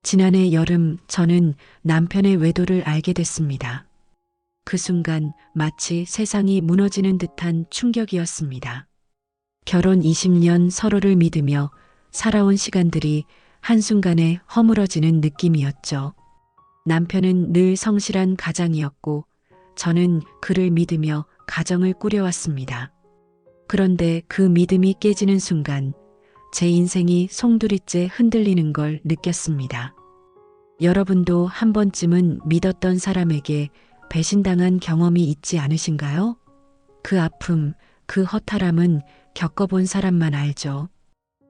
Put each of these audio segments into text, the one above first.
지난해 여름 저는 남편의 외도를 알게 됐습니다. 그 순간 마치 세상이 무너지는 듯한 충격이었습니다. 결혼 20년 서로를 믿으며 살아온 시간들이 한순간에 허물어지는 느낌이었죠. 남편은 늘 성실한 가장이었고 저는 그를 믿으며 가정을 꾸려왔습니다. 그런데 그 믿음이 깨지는 순간 제 인생이 송두리째 흔들리는 걸 느꼈습니다. 여러분도 한 번쯤은 믿었던 사람에게 배신당한 경험이 있지 않으신가요? 그 아픔, 그 허탈함은 겪어본 사람만 알죠.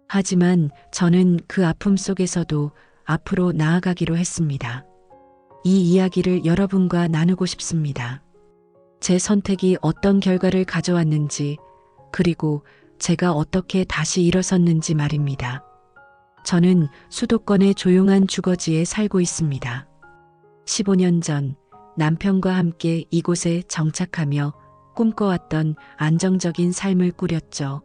하지만 저는 그 아픔 속에서도 앞으로 나아가기로 했습니다. 이 이야기를 여러분과 나누고 싶습니다. 제 선택이 어떤 결과를 가져왔는지, 그리고 제가 어떻게 다시 일어섰는지 말입니다. 저는 수도권의 조용한 주거지에 살고 있습니다. 15년 전 남편과 함께 이곳에 정착하며 꿈꿔왔던 안정적인 삶을 꾸렸죠.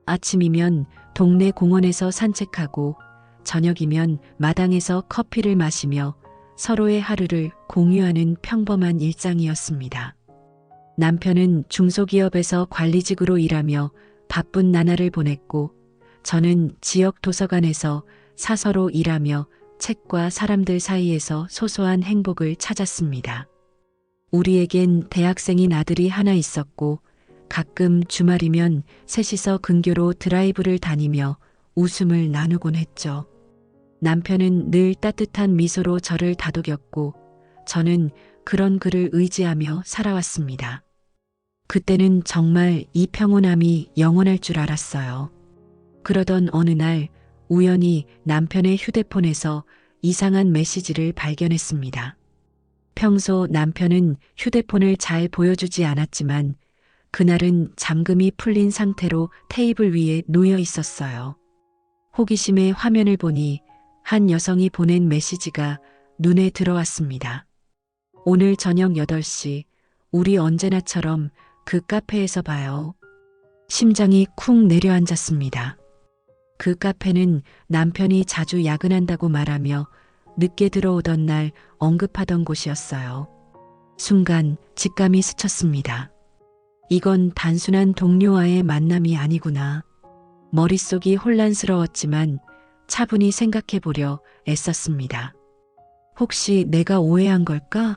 아침이면 동네 공원에서 산책하고 저녁이면 마당에서 커피를 마시며 서로의 하루를 공유하는 평범한 일상이었습니다. 남편은 중소기업에서 관리직으로 일하며 바쁜 나날을 보냈고 저는 지역 도서관에서 사서로 일하며 책과 사람들 사이에서 소소한 행복을 찾았습니다. 우리에겐 대학생인 아들이 하나 있었고 가끔 주말이면 셋이서 근교로 드라이브를 다니며 웃음을 나누곤 했죠. 남편은 늘 따뜻한 미소로 저를 다독였고 저는 그런 그를 의지하며 살아왔습니다. 그때는 정말 이 평온함이 영원할 줄 알았어요. 그러던 어느 날 우연히 남편의 휴대폰에서 이상한 메시지를 발견했습니다. 평소 남편은 휴대폰을 잘 보여주지 않았지만 그날은 잠금이 풀린 상태로 테이블 위에 놓여 있었어요. 호기심에 화면을 보니 한 여성이 보낸 메시지가 눈에 들어왔습니다. 오늘 저녁 8시 우리 언제나처럼 그 카페에서 봐요. 심장이 쿵 내려앉았습니다. 그 카페는 남편이 자주 야근한다고 말하며 늦게 들어오던 날 언급하던 곳이었어요. 순간 직감이 스쳤습니다. 이건 단순한 동료와의 만남이 아니구나. 머릿속이 혼란스러웠지만 차분히 생각해보려 애썼습니다. 혹시 내가 오해한 걸까?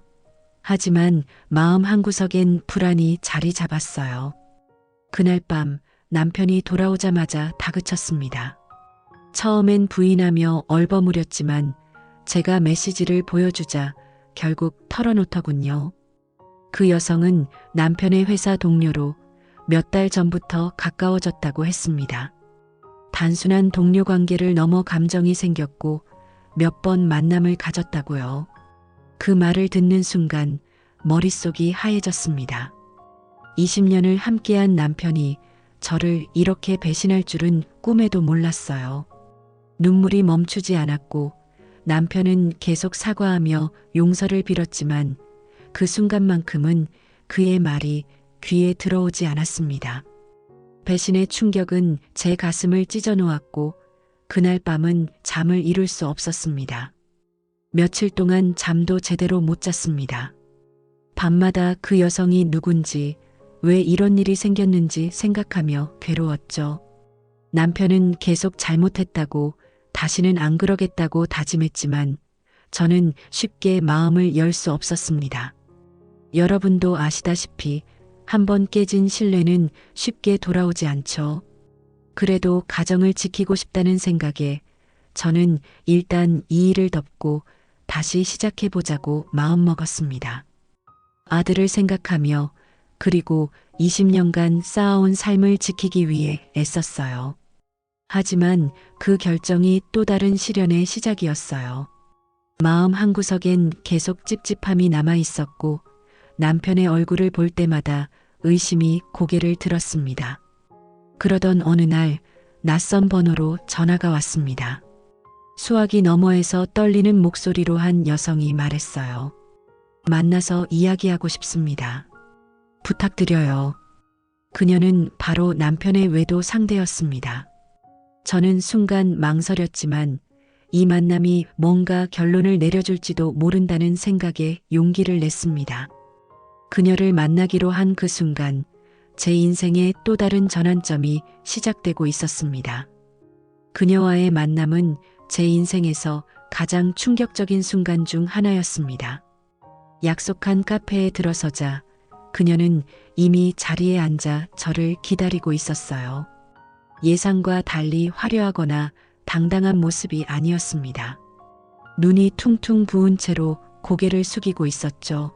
하지만 마음 한구석엔 불안이 자리 잡았어요. 그날 밤 남편이 돌아오자마자 다그쳤습니다. 처음엔 부인하며 얼버무렸지만 제가 메시지를 보여주자 결국 털어놓더군요. 그 여성은 남편의 회사 동료로 몇 달 전부터 가까워졌다고 했습니다. 단순한 동료 관계를 넘어 감정이 생겼고 몇 번 만남을 가졌다고요. 그 말을 듣는 순간 머릿속이 하얘졌습니다. 20년을 함께한 남편이 저를 이렇게 배신할 줄은 꿈에도 몰랐어요. 눈물이 멈추지 않았고 남편은 계속 사과하며 용서를 빌었지만 그 순간만큼은 그의 말이 귀에 들어오지 않았습니다. 배신의 충격은 제 가슴을 찢어놓았고 그날 밤은 잠을 이룰 수 없었습니다. 며칠 동안 잠도 제대로 못 잤습니다. 밤마다 그 여성이 누군지 왜 이런 일이 생겼는지 생각하며 괴로웠죠. 남편은 계속 잘못했다고 다시는 안 그러겠다고 다짐했지만 저는 쉽게 마음을 열 수 없었습니다. 여러분도 아시다시피 한번 깨진 신뢰는 쉽게 돌아오지 않죠. 그래도 가정을 지키고 싶다는 생각에 저는 일단 이 일을 덮고 다시 시작해보자고 마음먹었습니다. 아들을 생각하며 그리고 20년간 쌓아온 삶을 지키기 위해 애썼어요. 하지만 그 결정이 또 다른 시련의 시작이었어요. 마음 한구석엔 계속 찝찝함이 남아 있었고 남편의 얼굴을 볼 때마다 의심이 고개를 들었습니다. 그러던 어느 날 낯선 번호로 전화가 왔습니다. 수화기 너머에서 떨리는 목소리로 한 여성이 말했어요. 만나서 이야기하고 싶습니다. 부탁드려요. 그녀는 바로 남편의 외도 상대였습니다. 저는 순간 망설였지만 이 만남이 뭔가 결론을 내려줄지도 모른다는 생각에 용기를 냈습니다. 그녀를 만나기로 한 그 순간 제 인생의 또 다른 전환점이 시작되고 있었습니다. 그녀와의 만남은 제 인생에서 가장 충격적인 순간 중 하나였습니다. 약속한 카페에 들어서자 그녀는 이미 자리에 앉아 저를 기다리고 있었어요. 예상과 달리 화려하거나 당당한 모습이 아니었습니다. 눈이 퉁퉁 부은 채로 고개를 숙이고 있었죠.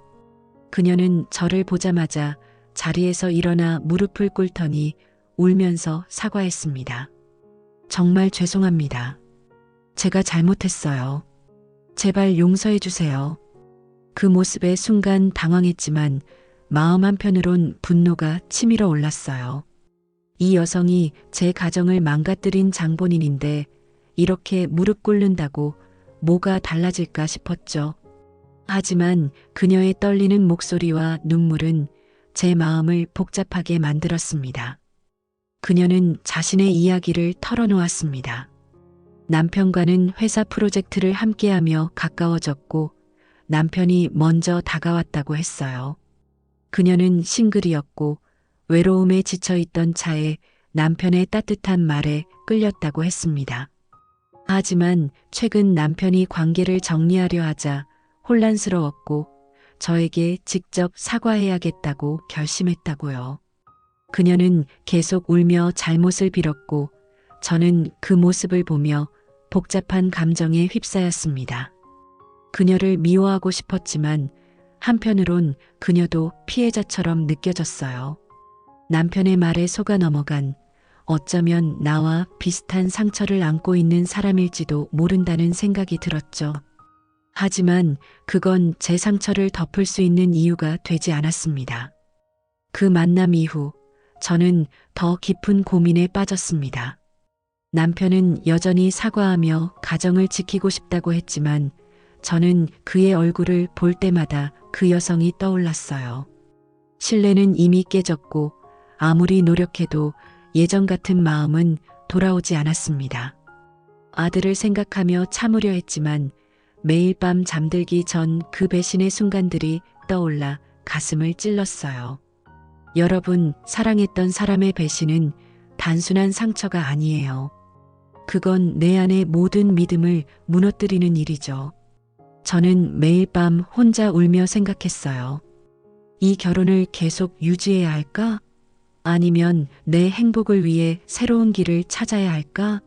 그녀는 저를 보자마자 자리에서 일어나 무릎을 꿇더니 울면서 사과했습니다. 정말 죄송합니다. 제가 잘못했어요. 제발 용서해 주세요. 그 모습에 순간 당황했지만 마음 한편으론 분노가 치밀어 올랐어요. 이 여성이 제 가정을 망가뜨린 장본인인데 이렇게 무릎 꿇는다고 뭐가 달라질까 싶었죠. 하지만 그녀의 떨리는 목소리와 눈물은 제 마음을 복잡하게 만들었습니다. 그녀는 자신의 이야기를 털어놓았습니다. 남편과는 회사 프로젝트를 함께하며 가까워졌고 남편이 먼저 다가왔다고 했어요. 그녀는 싱글이었고 외로움에 지쳐있던 차에 남편의 따뜻한 말에 끌렸다고 했습니다. 하지만 최근 남편이 관계를 정리하려 하자 혼란스러웠고 저에게 직접 사과해야겠다고 결심했다고요. 그녀는 계속 울며 잘못을 빌었고 저는 그 모습을 보며 복잡한 감정에 휩싸였습니다. 그녀를 미워하고 싶었지만 한편으론 그녀도 피해자처럼 느껴졌어요. 남편의 말에 속아 넘어간 어쩌면 나와 비슷한 상처를 안고 있는 사람일지도 모른다는 생각이 들었죠. 하지만 그건 제 상처를 덮을 수 있는 이유가 되지 않았습니다. 그 만남 이후 저는 더 깊은 고민에 빠졌습니다. 남편은 여전히 사과하며 가정을 지키고 싶다고 했지만 저는 그의 얼굴을 볼 때마다 그 여성이 떠올랐어요. 신뢰는 이미 깨졌고 아무리 노력해도 예전 같은 마음은 돌아오지 않았습니다. 아들을 생각하며 참으려 했지만 매일 밤 잠들기 전 그 배신의 순간들이 떠올라 가슴을 찔렀어요. 여러분, 사랑했던 사람의 배신은 단순한 상처가 아니에요. 그건 내 안의 모든 믿음을 무너뜨리는 일이죠. 저는 매일 밤 혼자 울며 생각했어요. 이 결혼을 계속 유지해야 할까? 아니면 내 행복을 위해 새로운 길을 찾아야 할까?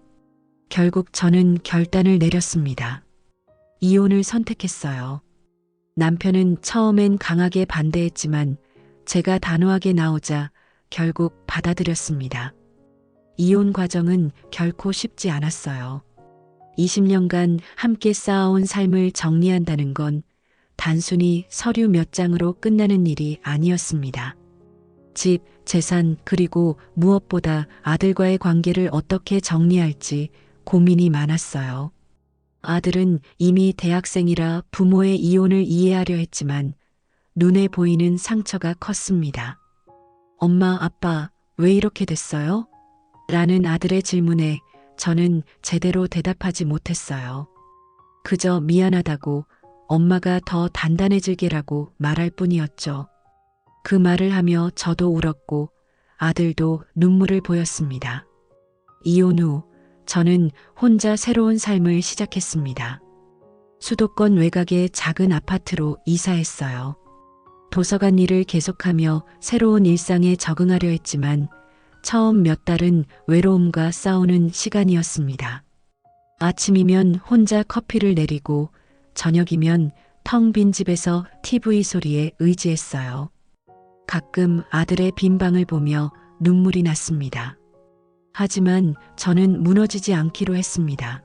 결국 저는 결단을 내렸습니다. 이혼을 선택했어요. 남편은 처음엔 강하게 반대했지만 제가 단호하게 나오자 결국 받아들였습니다. 이혼 과정은 결코 쉽지 않았어요. 20년간 함께 쌓아온 삶을 정리한다는 건 단순히 서류 몇 장으로 끝나는 일이 아니었습니다. 집, 재산, 그리고 무엇보다 아들과의 관계를 어떻게 정리할지 고민이 많았어요. 아들은 이미 대학생이라 부모의 이혼을 이해하려 했지만 눈에 보이는 상처가 컸습니다. 엄마, 아빠, 왜 이렇게 됐어요? 라는 아들의 질문에 저는 제대로 대답하지 못했어요. 그저 미안하다고 엄마가 더 단단해질게라고 말할 뿐이었죠. 그 말을 하며 저도 울었고 아들도 눈물을 보였습니다. 이혼 후 저는 혼자 새로운 삶을 시작했습니다. 수도권 외곽의 작은 아파트로 이사했어요. 도서관 일을 계속하며 새로운 일상에 적응하려 했지만 처음 몇 달은 외로움과 싸우는 시간이었습니다. 아침이면 혼자 커피를 내리고 저녁이면 텅 빈 집에서 TV 소리에 의지했어요. 가끔 아들의 빈 방을 보며 눈물이 났습니다. 하지만 저는 무너지지 않기로 했습니다.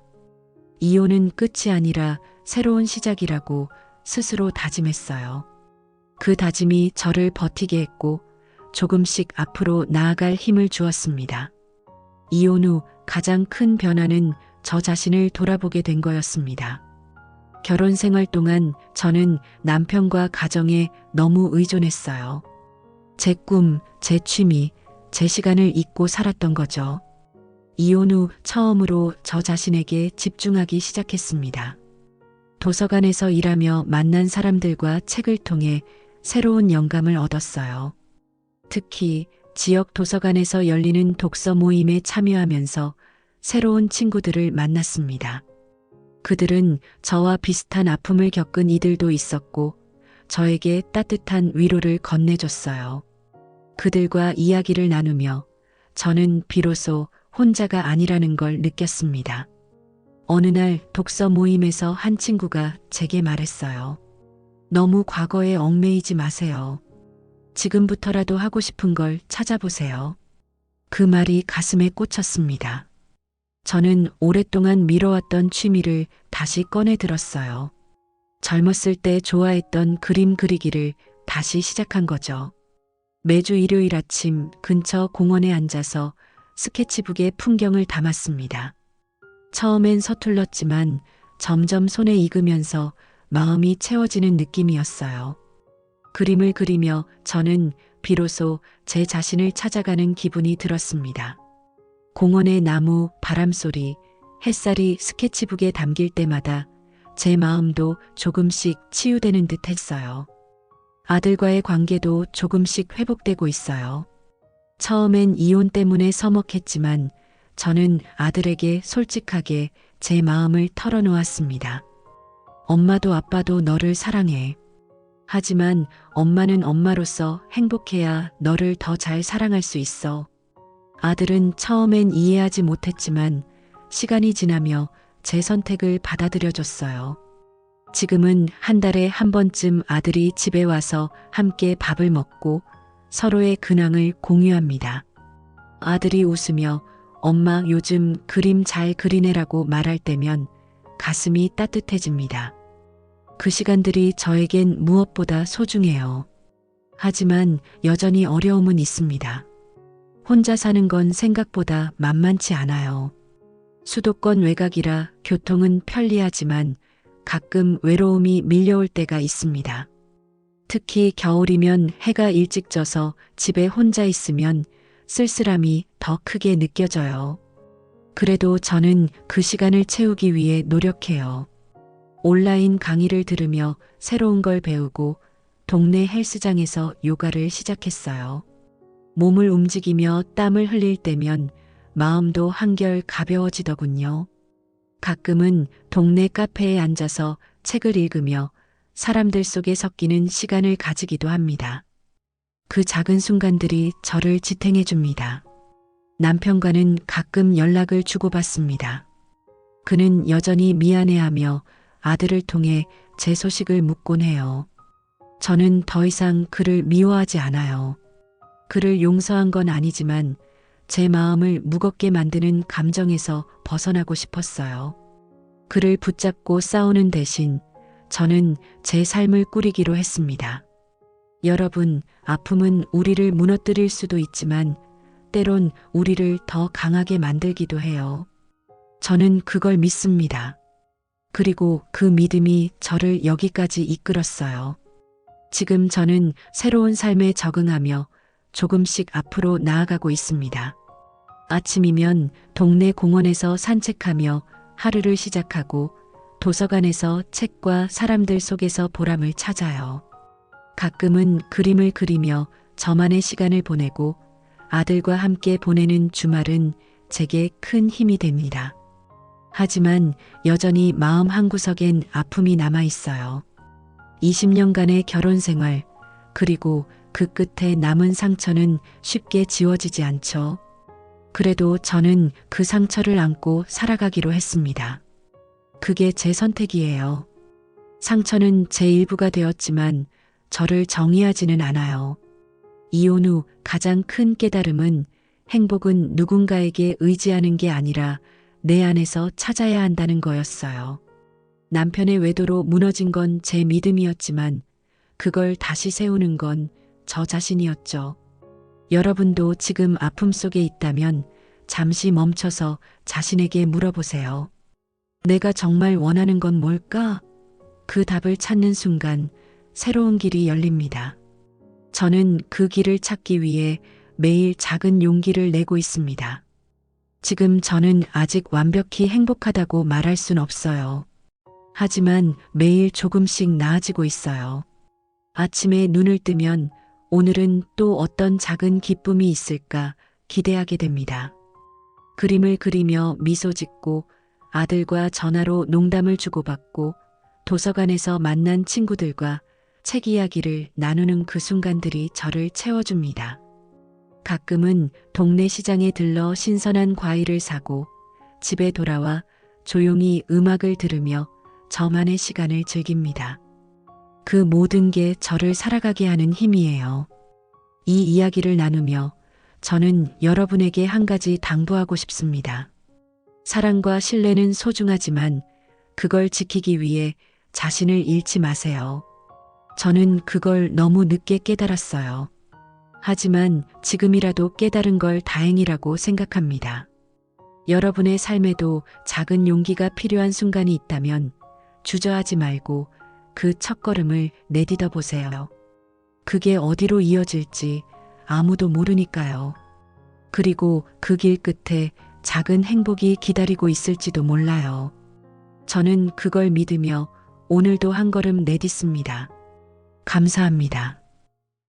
이혼은 끝이 아니라 새로운 시작이라고 스스로 다짐했어요. 그 다짐이 저를 버티게 했고 조금씩 앞으로 나아갈 힘을 주었습니다. 이혼 후 가장 큰 변화는 저 자신을 돌아보게 된 거였습니다. 결혼 생활 동안 저는 남편과 가정에 너무 의존했어요. 제 꿈, 제 취미, 제 시간을 잊고 살았던 거죠. 이혼 후 처음으로 저 자신에게 집중하기 시작했습니다. 도서관에서 일하며 만난 사람들과 책을 통해 새로운 영감을 얻었어요. 특히 지역 도서관에서 열리는 독서 모임에 참여하면서 새로운 친구들을 만났습니다. 그들은 저와 비슷한 아픔을 겪은 이들도 있었고 저에게 따뜻한 위로를 건네줬어요. 그들과 이야기를 나누며 저는 비로소 혼자가 아니라는 걸 느꼈습니다. 어느 날 독서 모임에서 한 친구가 제게 말했어요. 너무 과거에 얽매이지 마세요. 지금부터라도 하고 싶은 걸 찾아보세요. 그 말이 가슴에 꽂혔습니다. 저는 오랫동안 미뤄왔던 취미를 다시 꺼내 들었어요. 젊었을 때 좋아했던 그림 그리기를 다시 시작한 거죠. 매주 일요일 아침 근처 공원에 앉아서 스케치북에 풍경을 담았습니다. 처음엔 서툴렀지만 점점 손에 익으면서 마음이 채워지는 느낌이었어요. 그림을 그리며 저는 비로소 제 자신을 찾아가는 기분이 들었습니다. 공원의 나무, 바람소리, 햇살이 스케치북에 담길 때마다 제 마음도 조금씩 치유되는 듯 했어요. 아들과의 관계도 조금씩 회복되고 있어요. 처음엔 이혼 때문에 서먹했지만 저는 아들에게 솔직하게 제 마음을 털어놓았습니다. 엄마도 아빠도 너를 사랑해. 하지만 엄마는 엄마로서 행복해야 너를 더 잘 사랑할 수 있어. 아들은 처음엔 이해하지 못했지만 시간이 지나며 제 선택을 받아들여줬어요. 지금은 한 달에 한 번쯤 아들이 집에 와서 함께 밥을 먹고 서로의 근황을 공유합니다. 아들이 웃으며 엄마 요즘 그림 잘 그리네라고 말할 때면 가슴이 따뜻해집니다. 그 시간들이 저에겐 무엇보다 소중해요. 하지만 여전히 어려움은 있습니다. 혼자 사는 건 생각보다 만만치 않아요. 수도권 외곽이라 교통은 편리하지만 가끔 외로움이 밀려올 때가 있습니다. 특히 겨울이면 해가 일찍 져서 집에 혼자 있으면 쓸쓸함이 더 크게 느껴져요. 그래도 저는 그 시간을 채우기 위해 노력해요. 온라인 강의를 들으며 새로운 걸 배우고 동네 헬스장에서 요가를 시작했어요. 몸을 움직이며 땀을 흘릴 때면 마음도 한결 가벼워지더군요. 가끔은 동네 카페에 앉아서 책을 읽으며 사람들 속에 섞이는 시간을 가지기도 합니다. 그 작은 순간들이 저를 지탱해 줍니다. 남편과는 가끔 연락을 주고받습니다. 그는 여전히 미안해하며 아들을 통해 제 소식을 묻곤 해요. 저는 더 이상 그를 미워하지 않아요. 그를 용서한 건 아니지만 제 마음을 무겁게 만드는 감정에서 벗어나고 싶었어요. 그를 붙잡고 싸우는 대신 저는 제 삶을 꾸리기로 했습니다. 여러분, 아픔은 우리를 무너뜨릴 수도 있지만 때론 우리를 더 강하게 만들기도 해요. 저는 그걸 믿습니다. 그리고 그 믿음이 저를 여기까지 이끌었어요. 지금 저는 새로운 삶에 적응하며 조금씩 앞으로 나아가고 있습니다. 아침이면 동네 공원에서 산책하며 하루를 시작하고 도서관에서 책과 사람들 속에서 보람을 찾아요. 가끔은 그림을 그리며 저만의 시간을 보내고 아들과 함께 보내는 주말은 제게 큰 힘이 됩니다. 하지만 여전히 마음 한구석엔 아픔이 남아 있어요. 20년간의 결혼 생활, 그리고 그 끝에 남은 상처는 쉽게 지워지지 않죠. 그래도 저는 그 상처를 안고 살아가기로 했습니다. 그게 제 선택이에요. 상처는 제 일부가 되었지만 저를 정의하지는 않아요. 이혼 후 가장 큰 깨달음은 행복은 누군가에게 의지하는 게 아니라 내 안에서 찾아야 한다는 거였어요. 남편의 외도로 무너진 건 제 믿음이었지만 그걸 다시 세우는 건 저 자신이었죠. 여러분도 지금 아픔 속에 있다면 잠시 멈춰서 자신에게 물어보세요. 내가 정말 원하는 건 뭘까? 그 답을 찾는 순간 새로운 길이 열립니다. 저는 그 길을 찾기 위해 매일 작은 용기를 내고 있습니다. 지금 저는 아직 완벽히 행복하다고 말할 순 없어요. 하지만 매일 조금씩 나아지고 있어요. 아침에 눈을 뜨면 오늘은 또 어떤 작은 기쁨이 있을까 기대하게 됩니다. 그림을 그리며 미소 짓고 아들과 전화로 농담을 주고받고 도서관에서 만난 친구들과 책 이야기를 나누는 그 순간들이 저를 채워줍니다. 가끔은 동네 시장에 들러 신선한 과일을 사고 집에 돌아와 조용히 음악을 들으며 저만의 시간을 즐깁니다. 그 모든 게 저를 살아가게 하는 힘이에요. 이 이야기를 나누며 저는 여러분에게 한 가지 당부하고 싶습니다. 사랑과 신뢰는 소중하지만 그걸 지키기 위해 자신을 잃지 마세요. 저는 그걸 너무 늦게 깨달았어요. 하지만 지금이라도 깨달은 걸 다행이라고 생각합니다. 여러분의 삶에도 작은 용기가 필요한 순간이 있다면 주저하지 말고 그 첫걸음을 내딛어 보세요. 그게 어디로 이어질지 아무도 모르니까요. 그리고 그 길 끝에 작은 행복이 기다리고 있을지도 몰라요. 저는 그걸 믿으며 오늘도 한 걸음 내딛습니다. 감사합니다.